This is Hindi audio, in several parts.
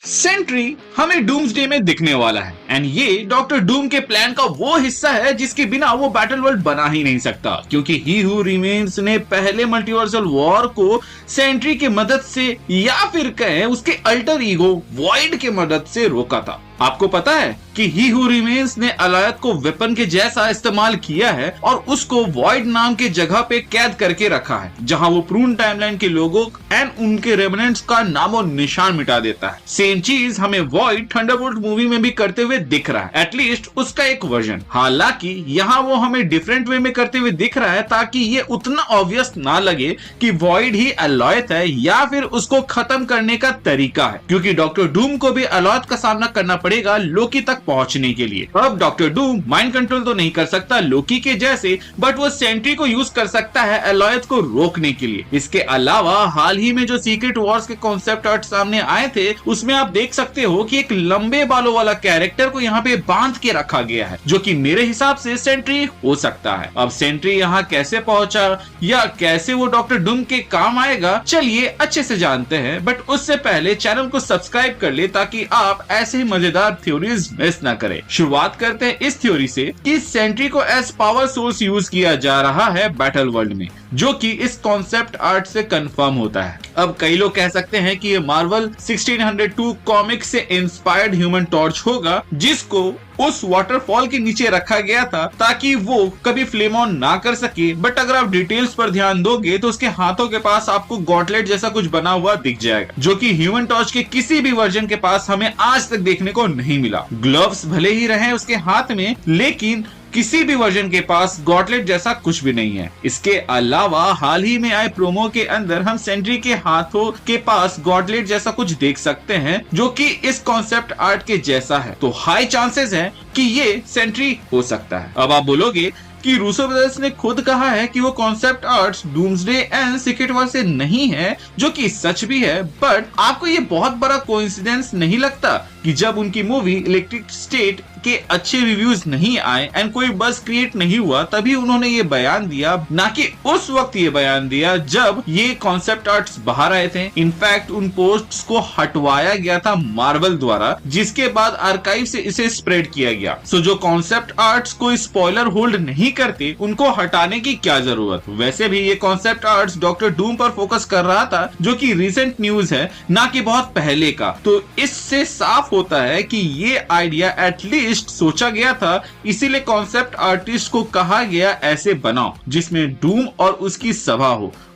सेंट्री हमें डूम्सडे में दिखने वाला है एंड ये डॉक्टर डूम के प्लान का वो हिस्सा है जिसके बिना वो बैटल वर्ल्ड बना ही नहीं सकता, क्योंकि ही हू रिमेन्स ने पहले मल्टीवर्सल वॉर को सेंट्री की मदद से या फिर कहें उसके अल्टर ईगो वॉइड के मदद से रोका था। आपको पता है कि ही हू रिमेन्स ने अलायत को वेपन के जैसा इस्तेमाल किया है और उसको वॉइड नाम के जगह पे कैद करके रखा है, जहां वो प्रून टाइमलाइन के लोगों एंड उनके रेमिनेंट्स का नामो निशान मिटा देता है। सेम चीज हमें वॉइड थंडरबोल्ट मूवी में भी करते हुए दिख रहा है, एटलीस्ट उसका एक वर्जन। हालांकि यहाँ वो हमें डिफरेंट वे में करते हुए दिख रहा है ताकि ये उतना ऑब्वियस ना लगे कि वॉइड ही अलायत है या फिर उसको खत्म करने का तरीका है, क्योंकि डॉक्टर डूम को भी अलायत का सामना करना पड़ेगा लोकी तक पहुंचने के लिए। अब डॉक्टर डूम माइंड कंट्रोल तो नहीं कर सकता लोकी के जैसे, बट वो सेंट्री को यूज कर सकता है अलायत को रोकने के लिए। इसके अलावा हाल ही में जो सीक्रेट वॉर्स के कॉन्सेप्ट आर्ट सामने आए थे उसमें आप देख सकते हो कि एक लंबे बालों वाला कैरेक्टर को यहाँ पे बांध के रखा गया है, जो कि मेरे हिसाब से सेंट्री हो सकता है। अब सेंट्री यहाँ कैसे पहुंचा या कैसे वो डॉक्टर डूम के काम आएगा, चलिए अच्छे से जानते हैं। बट उससे पहले चैनल को सब्सक्राइब कर ले ताकि आप ऐसे ही मजेदार थ्योरीज मिस ना करें। शुरुआत करते हैं इस थ्योरी से कि सेंट्री को एज पावर सोर्स यूज किया जा रहा है बैटल वर्ल्ड में, जो कि इस कॉन्सेप्ट आर्ट से कंफर्म होता है। अब कई लोग कह सकते हैं कि ये मार्वल 1602 कॉमिक से इंस्पायर्ड ह्यूमन टॉर्च होगा, जिसको उस वाटरफॉल के नीचे रखा गया था ताकि वो कभी फ्लेम ऑन ना कर सके। बट अगर आप डिटेल्स पर ध्यान दोगे तो उसके हाथों के पास आपको गॉटलेट जैसा कुछ बना हुआ दिख जाएगा, जो कि ह्यूमन टॉर्च के किसी भी वर्जन के पास हमें आज तक देखने को नहीं मिला। ग्लव्स भले ही रहे उसके हाथ में, लेकिन किसी भी वर्जन के पास गॉटलेट जैसा कुछ भी नहीं है। इसके अलावा हाल ही में आए प्रोमो के अंदर हम सेंट्री के हाथों के पास गॉटलेट जैसा कुछ देख सकते हैं, जो कि इस कॉन्सेप्ट आर्ट के जैसा है। तो हाई चांसेस है कि ये सेंट्री हो सकता है। अब आप बोलोगे कि रूसो ब्रदर्स ने खुद कहा है कि वो concept arts doomsday and secret war से नहीं है, जो कि सच भी है। बट आपको ये बहुत बड़ा कोइंसिडेंस नहीं लगता कि जब उनकी मूवी इलेक्ट्रिक स्टेट के अच्छे रिव्यूज नहीं आए एंड कोई बस क्रिएट नहीं हुआ, तभी उन्होंने ये बयान दिया, ना कि उस वक्त ये बयान दिया जब ये कॉन्सेप्ट आर्ट्स बाहर आए थे। इनफैक्ट उन पोस्ट्स को हटवाया गया था मार्वल द्वारा, जिसके बाद आर्काइव से इसे स्प्रेड किया गया। सो जो कॉन्सेप्ट आर्ट्स को स्पॉइलर होल्ड नहीं करते, उनको हटाने की क्या जरूरत। वैसे भी ये कॉन्सेप्ट आर्ट्स डॉक्टर डूम पर फोकस कर रहा था, जो कि रिसेंट न्यूज है, ना कि बहुत पहले का। तो इससे साफ होता है कि ये आइडिया एटलीस्ट सोचा गया था, इसीलिए कॉन्सेप्ट आर्टिस्ट को कहा गया ऐसे बनाओ जिसमें डूम और उसकी सभा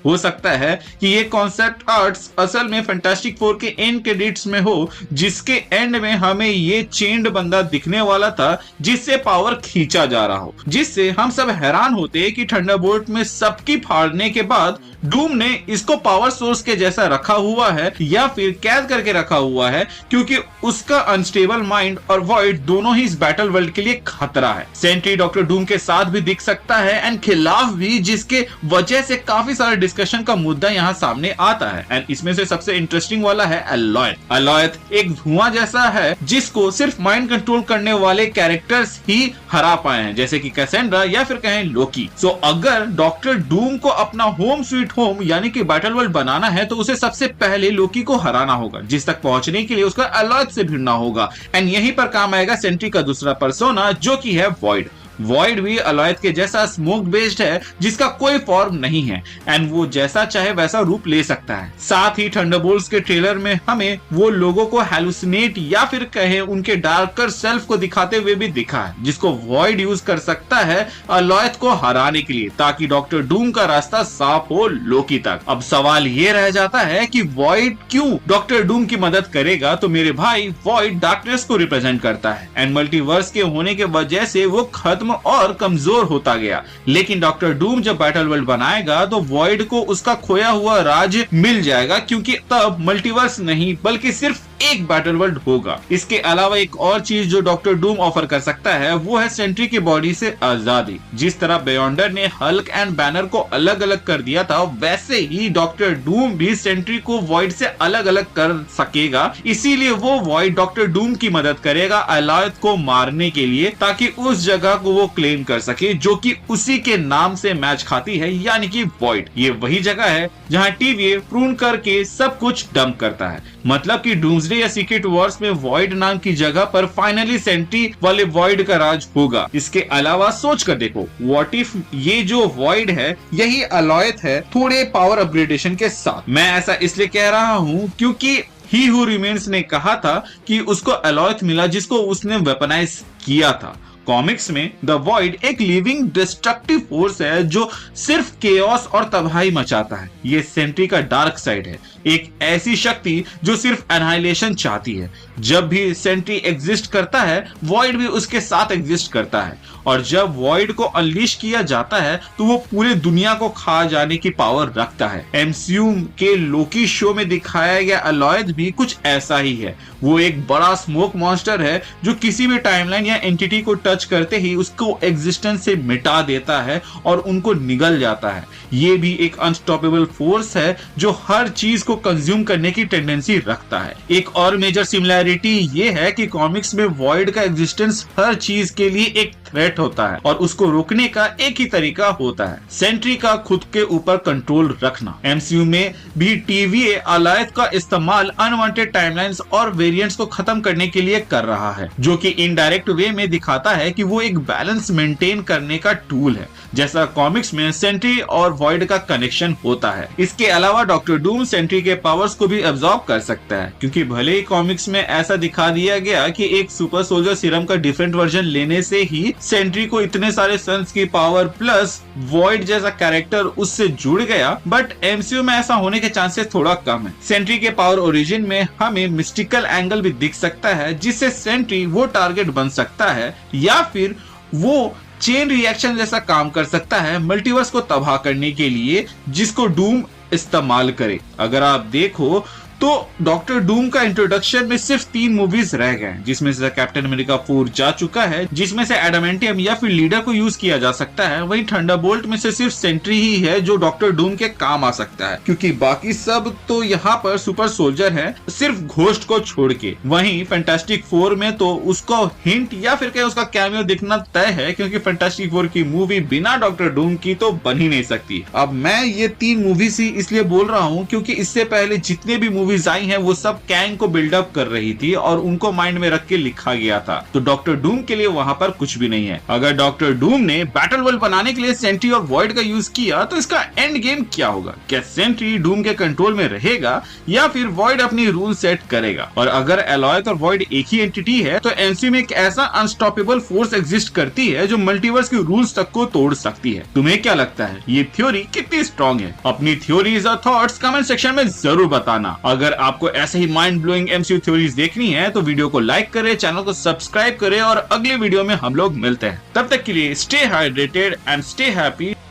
हो सकता है कि ये कॉन्सेप्ट आर्ट्स असल में फैंटास्टिक फोर के एंड क्रेडिट्स में हो, जिसके एंड में हमें ये चेंड बंदा दिखने वाला था जिससे पावर खींचा जा रहा हो, जिससे हम सब हैरान होते कि थंडरबोल्ट में सबकी फाड़ने के बाद डूम ने इसको पावर सोर्स के जैसा रखा हुआ है या फिर कैद करके रखा हुआ है, क्योंकि उसका अनस्टेबल माइंड और वॉइड दोनों ही इस बैटल वर्ल्ड के लिए खतरा है। सेंट्री डॉक्टर डूम के साथ भी दिख सकता है एंड खिलाफ भी, जिसके वजह से काफी सारे डिस्कशन का मुद्दा यहाँ सामने आता है। एंड इसमें से सबसे इंटरेस्टिंग वाला है अलायत। अलायत एक धुआं जैसा है जिसको सिर्फ माइंड कंट्रोल करने वाले कैरेक्टर्स ही हरा पाए हैं, जैसे कि कैसेंड्रा या फिर कहें लोकी। सो अगर डॉक्टर डूम को अपना होम स्वीट होम यानी कि बैटल वर्ल्ड बनाना है, तो उसे सबसे पहले लोकी को हराना होगा, जिस तक पहुंचने के लिए उसका अलायत से भिड़ना होगा। एंड यहीं पर काम आएगा सेंट्री का दूसरा पर्सोना, जो कि है वॉइड। वॉइड भी अलायत के जैसा स्मोक बेस्ड है, जिसका कोई फॉर्म नहीं है एंड वो जैसा चाहे वैसा रूप ले सकता है। साथ ही थंडरबोल्ट्स के ट्रेलर में हमें वो लोगों को हैलुसिनेट या फिर कहें उनके डार्कर सेल्फ को दिखाते हुए भी दिखा है, जिसको वॉइड यूज कर सकता है अलायत को हराने के लिए, ताकि डॉक्टर डूम का रास्ता साफ हो लोकी तक। अब सवाल ये रह जाता है कि वॉइड क्यों डॉक्टर डूम की मदद करेगा। तो मेरे भाई, वॉइड डार्कनेस को रिप्रेजेंट करता है एंड मल्टीवर्स के होने के वजह से वो खत्म और कमजोर होता गया। लेकिन डॉक्टर डूम जब बैटल वर्ल्ड बनाएगा तो वॉइड को उसका खोया हुआ राज मिल जाएगा, क्योंकि तब मल्टीवर्स नहीं बल्कि सिर्फ एक बैटल वर्ल्ड होगा। इसके अलावा एक और चीज जो डॉक्टर डूम ऑफर कर सकता है वो है सेंट्री की बॉडी से आजादी। जिस तरह बेयॉन्डर ने हल्क एंड बैनर को अलग अलग कर दिया था, वैसे ही डॉक्टर डूम भी सेंट्री को वॉइड से अलग अलग कर सकेगा। इसीलिए वो वॉइड डॉक्टर डूम की मदद करेगा अलायत को मारने के लिए, ताकि उस जगह को वो क्लेम कर सके जो कि उसी के नाम से मैच खाती है, यानी कि वॉइड। ये वही जगह है जहाँ TVA प्रून करके सब कुछ डंप करता है। मतलब कि डूम्सडे डूम्सडे या सीक्रेट वॉर्स में वॉइड नाम की जगह पर फाइनली सेंट्री वाले वॉइड का राज होगा। इसके अलावा सोच कर देखो, व्हाट इफ ये जो वॉइड है यही अलोयथ है थोड़े पावर अपग्रेडेशन के साथ। मैं ऐसा इसलिए कह रहा हूँ क्योंकि ही हू रिमेन्स ने कहा था कि उसको अलोयथ मिला जिसको उसने वेपनाइज किया था। कॉमिक्स में द वॉइड एक लिविंग डिस्ट्रक्टिव फोर्स है जो सिर्फ केओस और तबाही मचाता है। ये सेंट्री का डार्क साइड है, एक ऐसी शक्ति जो सिर्फ एनाहिलेशन चाहती है। जब भी सेंट्री एग्जिस्ट करता है वॉइड भी उसके साथ एग्जिस्ट करता है, और जब वॉइड को अनलीश किया जाता है तो वो पूरे दुनिया को खा जाने की पावर रखता है। एमसीयू के लोकी शो में दिखाया गया अलोयथ भी कुछ ऐसा ही है। वो एक बड़ा स्मोक मॉन्स्टर है जो किसी भी टाइमलाइन या एंटिटी को टच करते ही उसको एग्जिस्टेंस से मिटा देता है और उनको निगल जाता है। ये भी एक अनस्टॉपेबल फोर्स है जो हर चीज को कंज्यूम करने की टेंडेंसी रखता है। एक और मेजर सिमिलैरिटी ये है कि कॉमिक्स में वॉइड का एग्जिस्टेंस हर चीज के लिए एक थ्रेट होता है और उसको रोकने का एक ही तरीका होता है, सेंट्री का खुद के ऊपर कंट्रोल रखना। एमसीयू में भी TVA अलोयथ का इस्तेमाल अनवांटेड टाइमलाइंस और वेरिएंट्स को खत्म करने के लिए कर रहा है, जो कि इनडायरेक्ट वे में दिखाता है कि वो एक बैलेंस मेंटेन करने का टूल है, जैसा कॉमिक्स में सेंट्री और वॉइड का कनेक्शन होता है। इसके अलावा डॉक्टर डूम सेंट्री के पावर्स को भी एब्जॉर्ब कर सकता है, क्योंकि भले ही कॉमिक्स में ऐसा दिखा दिया गया कि एक सुपर सोल्जर सीरम का डिफरेंट वर्जन लेने से ही सेंट्री को इतने सारे सन्स की पावर प्लस वॉइड जैसा कैरेक्टर उससे जुड़ गया, बट एमसीयू में ऐसा होने के चांसेस थोड़ा कम है। सेंट्री के पावर ओरिजिन में हमें मिस्टिकल एंगल भी दिख सकता है, जिससे सेंट्री वो टारगेट बन सकता है या फिर वो चेन रिएक्शन जैसा काम कर सकता है मल्टीवर्स को तबाह करने के लिए, जिसको डूम इस्तेमाल करे। अगर आप देखो तो डॉक्टर डूम का इंट्रोडक्शन में सिर्फ 3 मूवीज रह गए, जिसमें से कैप्टन अमेरिका 4 जा चुका है, जिसमें से एडामेंटियम या फिर लीडर को यूज किया जा सकता है। वहीं थंडरबोल्ट में से सिर्फ सेंट्री ही है जो डॉक्टर डूम के काम आ सकता है, क्योंकि बाकी सब तो यहाँ पर सुपर सोल्जर है, सिर्फ घोस्ट को छोड़ के। वहीं फैंटास्टिक 4 में तो उसको हिंट या फिर उसका कैमियो दिखना तय है, क्योंकि फैंटास्टिक 4 की मूवी बिना डॉक्टर डूम की तो बन ही नहीं सकती। अब मैं ये 3 मूवीज ही इसलिए बोल रहा हूँ क्योंकि इससे पहले जितने भी मूवीज आई हैं वो सब कैंग को बिल्डअप कर रही थी और उनको माइंड में रख के लिखा गया था, तो डॉक्टर डूम के लिए वहां पर कुछ भी नहीं है। अगर डॉक्टर डूम ने बैटल वर्ल्ड बनाने के लिए सेंट्री और वॉइड का यूज किया तो इसका एंड गेम क्या होगा? क्या सेंट्री डूम के कंट्रोल में रहेगा या फिर वॉइड अपनी रूल सेट करेगा? और अगर अलोयथ और वॉइड एक ही एंटिटी है तो एमसीयू में एक ऐसा अनस्टॉपेबल फोर्स एग्जिस्ट करती है जो मल्टीवर्स के रूल्स तक को तोड़ सकती है। तुम्हें क्या लगता है ये थ्योरी कितनी स्ट्रॉन्ग है? अपनी थ्योरीज और थॉट्स कमेंट सेक्शन में जरूर बताना। अगर आपको ऐसे ही माइंड ब्लोइंग एमसीयू थ्योरीज देखनी है तो वीडियो को लाइक करें, चैनल को सब्सक्राइब करें और अगले वीडियो में हम लोग मिलते हैं। तब तक के लिए stay hydrated and stay happy.